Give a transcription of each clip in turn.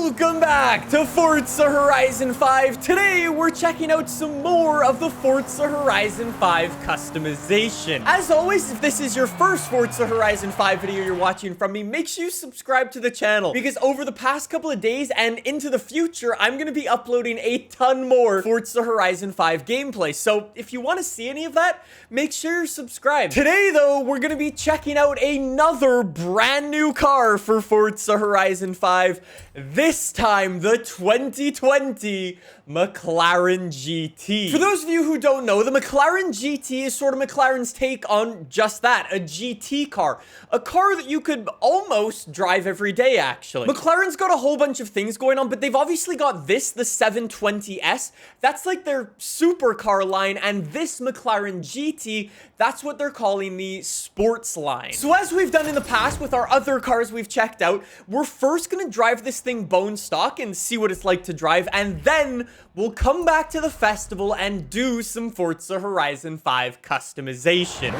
Welcome back to Forza Horizon 5. Today, we're checking out some more of the Forza Horizon 5 customization. As always, if this is your first Forza Horizon 5 video you're watching from me, make sure you subscribe to the channel, because over the past couple of days and into the future, I'm going to be uploading a ton more Forza Horizon 5 gameplay. So if you want to see any of that, make sure you're subscribed. Today, though, we're going to be checking out another brand new car for Forza Horizon 5. This time, the 2020 McLaren GT. For those of you who don't know, the McLaren GT is sort of McLaren's take on just that, a GT car. A car that you could almost drive every day, actually. McLaren's got a whole bunch of things going on, but they've obviously got this, the 720S. That's like their supercar line, and this McLaren GT, that's what they're calling the sports line. So as we've done in the past with our other cars we've checked out, we're first gonna drive this thing bone stock and see what it's like to drive, and then we'll come back to the festival and do some Forza Horizon 5 customization.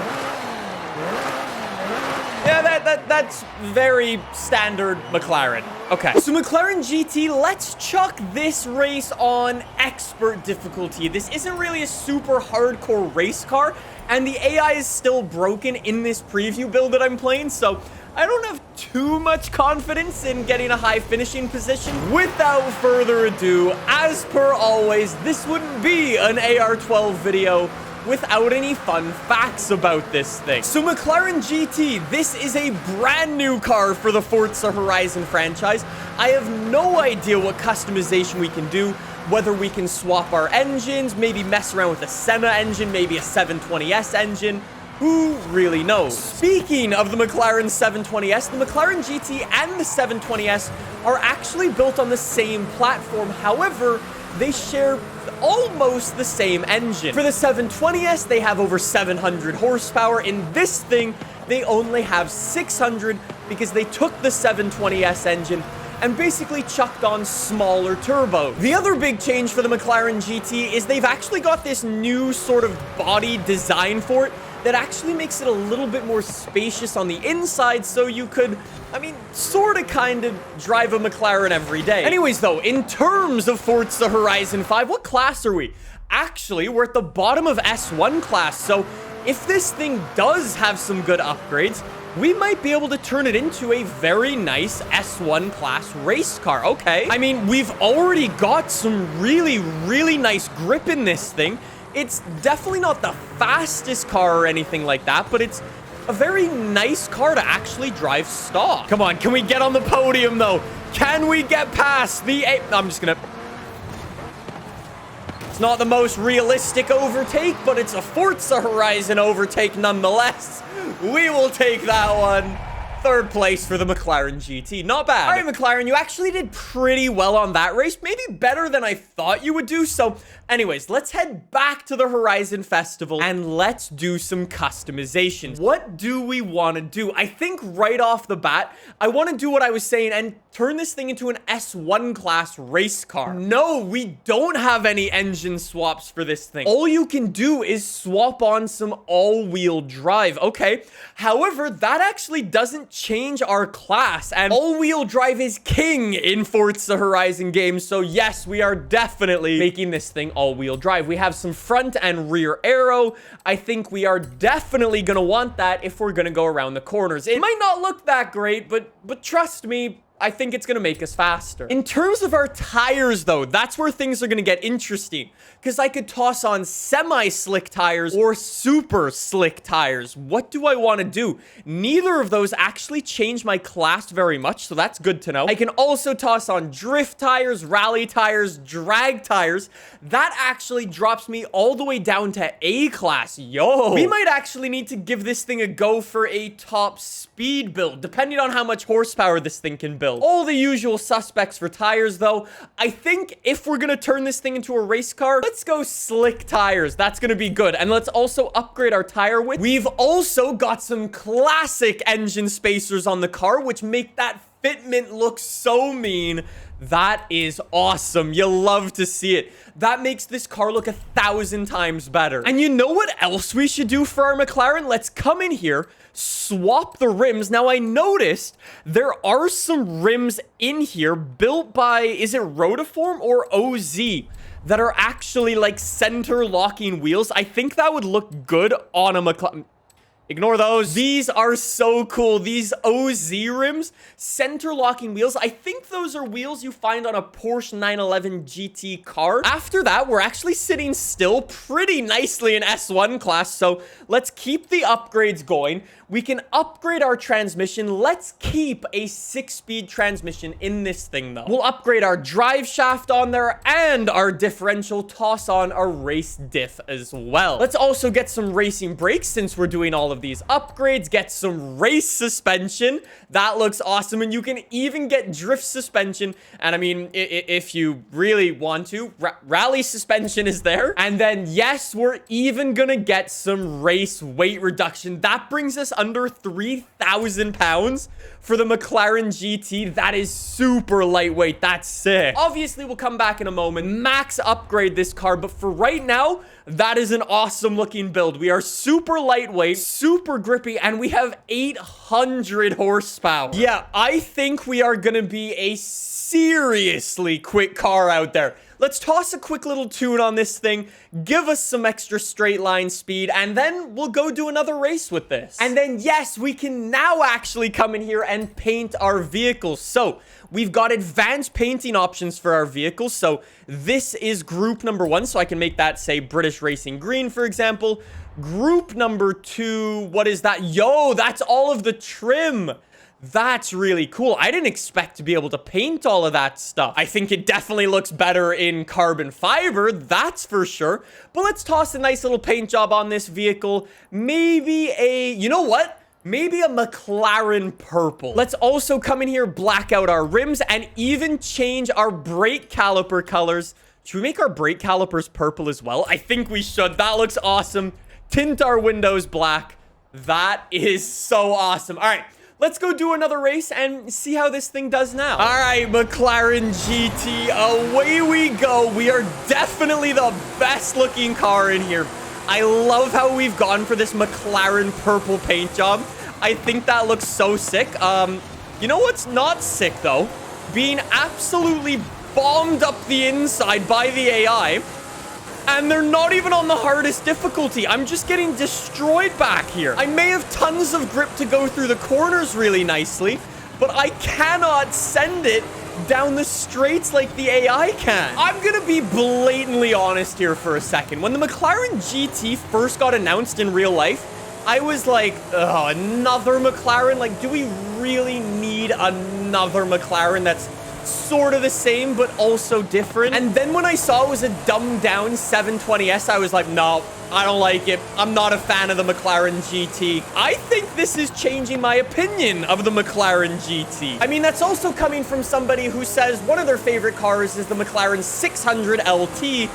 Yeah, that's very standard McLaren. Okay, so McLaren GT, let's chuck this race on expert difficulty. This isn't really a super hardcore race car, and the AI is still broken in this preview build that I'm playing, so I don't have too much confidence in getting a high finishing position. Without further ado, as per always, this wouldn't be an AR12 video without any fun facts about this thing. So McLaren GT, this is a brand new car for the Forza Horizon franchise. I have no idea what customization we can do, whether we can swap our engines, maybe mess around with a Senna engine, maybe a 720S engine. Who really knows? Speaking of the McLaren 720S, the McLaren GT and the 720S are actually built on the same platform. However, they share almost the same engine. For the 720S, they have over 700 horsepower. In this thing, they only have 600 because they took the 720S engine and basically chucked on smaller turbo. The other big change for the McLaren GT is they've actually got this new sort of body design for it that actually makes it a little bit more spacious on the inside, so you could, I mean, sort of kind of drive a McLaren every day. Anyways, though, in terms of Forza Horizon 5, what class are we? Actually, we're at the bottom of S1 class, so if this thing does have some good upgrades, we might be able to turn it into a very nice S1 class race car. Okay. I mean, we've already got some really, really nice grip in this thing. It's definitely not the fastest car or anything like that, but it's a very nice car to actually drive stock. Come on, can we get on the podium, though? Can we get past the... I'm just gonna... It's not the most realistic overtake, but it's a Forza Horizon overtake nonetheless. We will take that one. Third place for the McLaren GT. Not bad. All right, McLaren, you actually did pretty well on that race. Maybe better than I thought you would do. So anyways, let's head back to the Horizon Festival and let's do some customizations. What do we want to do? I think right off the bat, I want to do what I was saying and turn this thing into an S1 class race car. No, we don't have any engine swaps for this thing. All you can do is swap on some all-wheel drive. Okay. However, that actually doesn't change our class, and all-wheel drive is king in Forza Horizon games. So yes, we are definitely making this thing all-wheel drive. We have some front and rear aero. I think we are definitely gonna want that if we're gonna go around the corners. It might not look that great, but trust me, I think it's gonna make us faster. In terms of our tires, though, that's where things are gonna get interesting, because I could toss on semi-slick tires or super slick tires. What do I want to do? Neither of those actually change my class very much, so that's good to know. I can also toss on drift tires, rally tires, drag tires. That actually drops me all the way down to A class. Yo! We might actually need to give this thing a go for a top speed build, depending on how much horsepower this thing can build. All the usual suspects for tires, though. I think if we're gonna turn this thing into a race car, let's go slick tires. That's gonna be good. And let's also upgrade our tire width. We've also got some classic engine spacers on the car, which make that fitment look so mean. That is awesome. You love to see it. That makes this car look 1,000 times better. And you know what else we should do for our McLaren? Let's come in here, swap the rims. Now, I noticed there are some rims in here built by, is it Rotiform or OZ, that are actually like center locking wheels. I think that would look good on a McLaren. Ignore those. These are so cool. These OZ rims, center locking wheels. I think those are wheels you find on a Porsche 911 GT car. After that, we're actually sitting still pretty nicely in S1 class. So let's keep the upgrades going. We can upgrade our transmission. Let's keep a 6-speed transmission in this thing, though. We'll upgrade our drive shaft on there and our differential, toss on our race diff as well. Let's also get some racing brakes since we're doing all of these upgrades. Get some race suspension. That looks awesome. And you can even get drift suspension. And I mean, if you really want to, rally suspension is there. And then, yes, we're even gonna get some race weight reduction. That brings us under 3,000 pounds for the McLaren GT. That is super lightweight. That's sick. Obviously, we'll come back in a moment, max upgrade this car, but for right now, that is an awesome looking build. We are super lightweight, super grippy, and we have 800 horsepower. Yeah, I think we are gonna be a seriously quick car out there. Let's toss a quick little tune on this thing, give us some extra straight line speed, and then we'll go do another race with this. And then, yes, we can now actually come in here and paint our vehicles. So we've got advanced painting options for our vehicles. So this is group number 1. So I can make that say British Racing Green, for example. Group number 2, what is that? Yo, that's all of the trim. That's really cool. I didn't expect to be able to paint all of that stuff. I think it definitely looks better in carbon fiber, that's for sure. But let's toss a nice little paint job on this vehicle. Maybe a, you know what? Maybe a McLaren purple. Let's also come in here, black out our rims, and even change our brake caliper colors. Should we make our brake calipers purple as well? I think we should. That looks awesome. Tint our windows black. That is so awesome. All right. Let's go do another race and see how this thing does now. All right, McLaren GT, away we go. We are definitely the best looking car in here. I love how we've gone for this McLaren purple paint job. I think that looks so sick. You know what's not sick, though? Being absolutely bombed up the inside by the AI. And they're not even on the hardest difficulty. I'm just getting destroyed back here. I may have tons of grip to go through the corners really nicely, but I cannot send it down the straights like the AI can. I'm gonna be blatantly honest here for a second. When the McLaren GT first got announced in real life, I was like, oh, another McLaren? Like, do we really need another McLaren that's sort of the same, but also different? And then when I saw it was a dumbed down 720S, I was like, no, I don't like it. I'm not a fan of the McLaren GT. I think this is changing my opinion of the McLaren GT. I mean, that's also coming from somebody who says one of their favorite cars is the McLaren 600 LT,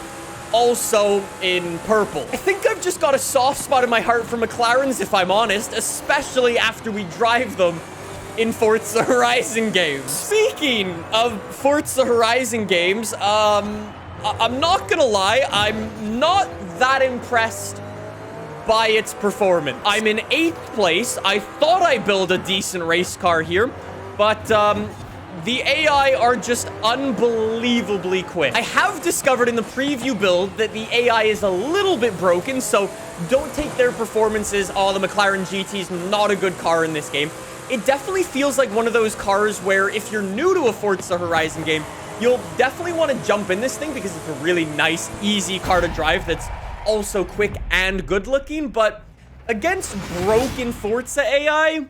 also in purple. I think I've just got a soft spot in my heart for McLarens, if I'm honest, especially after we drive them in Forza Horizon games. Speaking of Forza Horizon games, I'm not gonna lie, I'm not that impressed by its performance. I'm in 8th place. I thought I built a decent race car here, but the AI are just unbelievably quick. I have discovered in the preview build that the AI is a little bit broken, so don't take their performances, oh, the McLaren GT is not a good car in this game. It definitely feels like one of those cars where if you're new to a Forza Horizon game, you'll definitely want to jump in this thing because it's a really nice, easy car to drive that's also quick and good looking. But against broken Forza AI,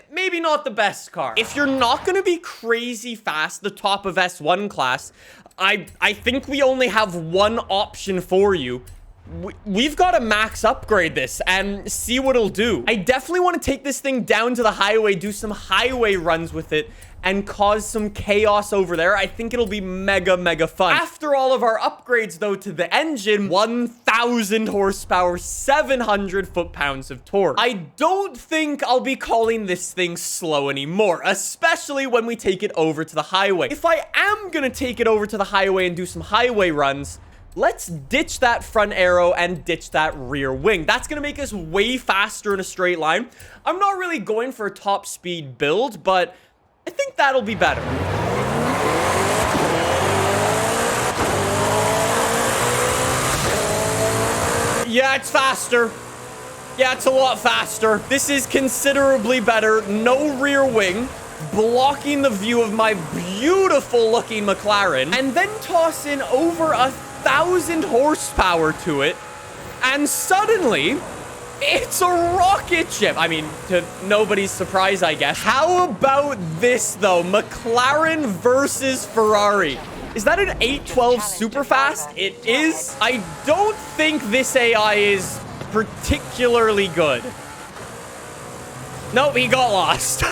maybe not the best car. If you're not going to be crazy fast, the top of S1 class, I think we only have one option for you. We've got to max upgrade this and see what it'll do. I definitely want to take this thing down to the highway, do some highway runs with it, and cause some chaos over there. I think it'll be mega, mega fun. After all of our upgrades, though, to the engine, 1,000 horsepower, 700 foot-pounds of torque. I don't think I'll be calling this thing slow anymore, especially when we take it over to the highway. If I am gonna take it over to the highway and do some highway runs, let's ditch that front arrow and ditch that rear wing. That's gonna make us way faster in a straight line. I'm not really going for a top speed build, but I think that'll be better. Yeah, it's faster. Yeah, it's a lot faster. This is considerably better. No rear wing, blocking the view of my beautiful looking McLaren, and then toss in over 1,000 horsepower to it, and suddenly it's a rocket ship. I mean, to nobody's surprise, I guess. How about this, though? McLaren versus Ferrari. Is that an 812 super fast? It is. I don't think this AI is particularly good. Nope, he got lost.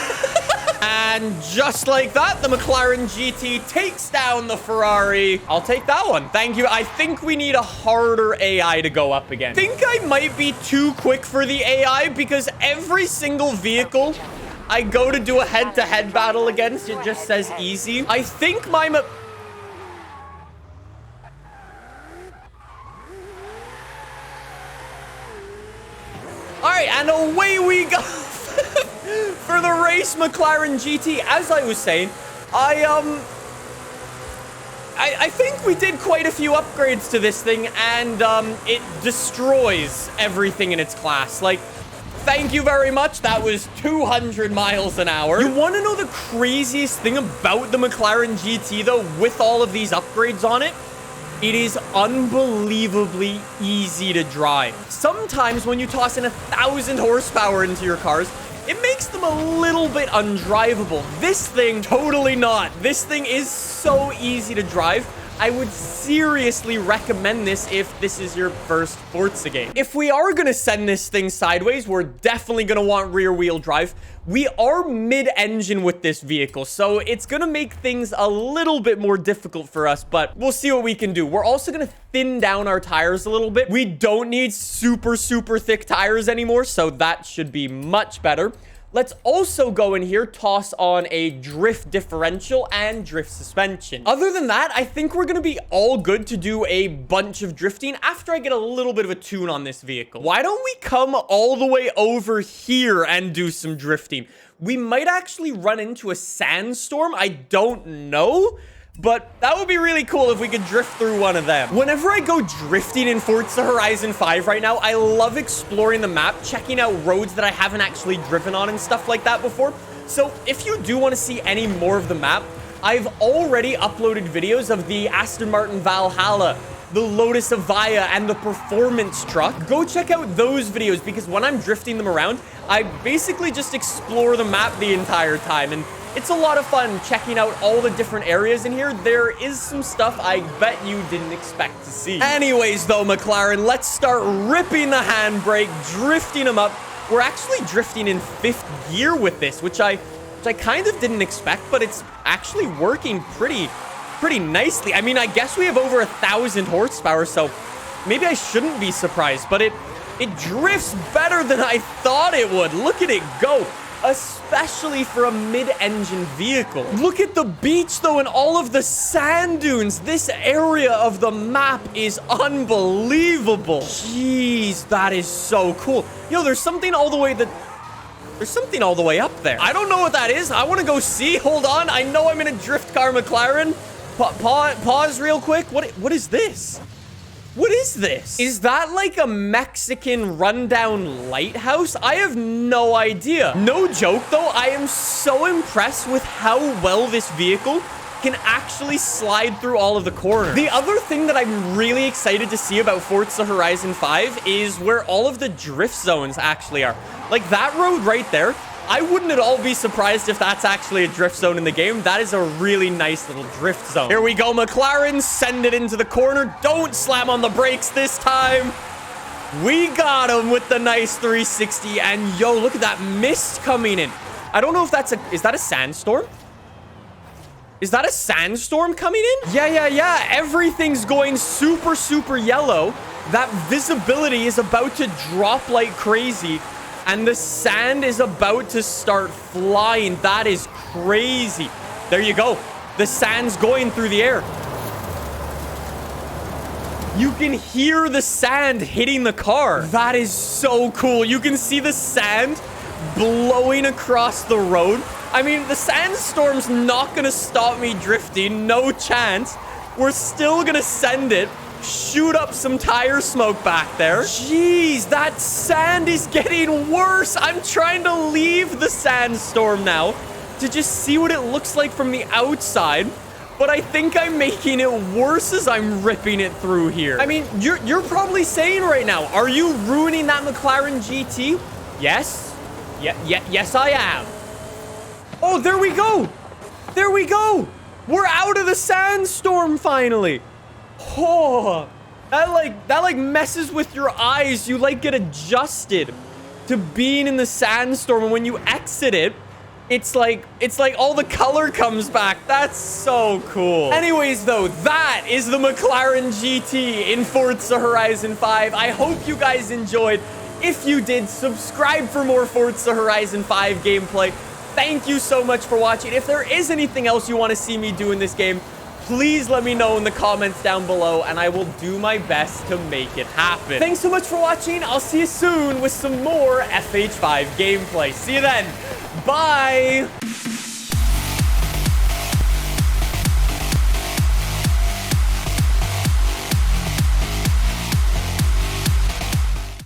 And just like that, the McLaren GT takes down the Ferrari. I'll take that one. Thank you. I think we need a harder AI to go up again. I think I might be too quick for the AI because every single vehicle I go to do a head-to-head battle against, it just says easy. I think my... Alright, and away we go. For the race McLaren GT. As I was saying, I think we did quite a few upgrades to this thing, and it destroys everything in its class. Like, thank you very much. That was 200 miles an hour. You want to know the craziest thing about the McLaren GT, though, with all of these upgrades on it? It is unbelievably easy to drive. Sometimes when you toss in 1,000 horsepower into your cars, it makes them a little bit undrivable. This thing, totally not. This thing is so easy to drive. I would seriously recommend this if this is your first Forza game. If we are going to send this thing sideways, we're definitely going to want rear wheel drive. We are mid-engine with this vehicle, so it's going to make things a little bit more difficult for us, but we'll see what we can do. We're also going to thin down our tires a little bit. We don't need super, super thick tires anymore, so that should be much better. Let's also go in here, toss on a drift differential and drift suspension. Other than that, I think we're going to be all good to do a bunch of drifting after I get a little bit of a tune on this vehicle. Why don't we come all the way over here and do some drifting? We might actually run into a sandstorm. I don't know. But that would be really cool if we could drift through one of them. Whenever I go drifting in Forza Horizon 5 right now, I love exploring the map, checking out roads that I haven't actually driven on and stuff like that before. So if you do want to see any more of the map, I've already uploaded videos of the Aston Martin Valhalla, the Lotus Avaya, and the performance truck. Go check out those videos because when I'm drifting them around, I basically just explore the map the entire time, and it's a lot of fun checking out all the different areas in here. There is some stuff I bet you didn't expect to see. Anyways, though, McLaren, let's start ripping the handbrake, drifting them up. We're actually drifting in 5th gear with this, which I kind of didn't expect, but it's actually working pretty nicely. I mean, I guess we have over 1,000 horsepower, so maybe I shouldn't be surprised, but it drifts better than I thought it would. Look at it go. Especially for a mid-engine vehicle. Look at the beach, though, and all of the sand dunes. This area of the map is unbelievable. Jeez, that is so cool. Yo, there's something all the way up there. I don't know what that is. I want to go see. Hold on. I know I'm in a drift car McLaren. Pause real quick. What is this? What is this? Is that like a Mexican rundown lighthouse? I have no idea. No joke, though. I am so impressed with how well this vehicle can actually slide through all of the corners. The other thing that I'm really excited to see about Forza Horizon 5 is where all of the drift zones actually are. Like that road right there. I wouldn't at all be surprised if that's actually a drift zone in the game. That is a really nice little drift zone. Here we go, McLaren. Send it into the corner. Don't slam on the brakes this time. We got him with the nice 360. And yo, look at that mist coming in. I don't know if that's is that a sandstorm? Is that a sandstorm coming in? Yeah. Everything's going super, super yellow. That visibility is about to drop like crazy. And the sand is about to start flying. That is crazy. There you go. The sand's going through the air. You can hear the sand hitting the car. That is so cool. You can see the sand blowing across the road. I mean, the sandstorm's not going to stop me drifting. No chance. We're still going to send it. Shoot up some tire smoke back there. Jeez, that sand is getting worse. I'm trying to leave the sandstorm now to just see what it looks like from the outside. But I think I'm making it worse as I'm ripping it through here. I mean, you're probably saying right now, are you ruining that McLaren GT? Yes. Yes, I am. Oh, there we go. There we go. We're out of the sandstorm finally. Oh, that messes with your eyes. You like get adjusted to being in the sandstorm, and when you exit it, it's like all the color comes back. That's so cool. Anyways, though, that is the McLaren GT in Forza Horizon 5. I hope you guys enjoyed. If you did, subscribe for more Forza Horizon 5 gameplay. Thank you so much for watching. If there is anything else you want to see me do in this game, please let me know in the comments down below, and I will do my best to make it happen. Thanks so much for watching. I'll see you soon with some more FH5 gameplay. See you then. Bye.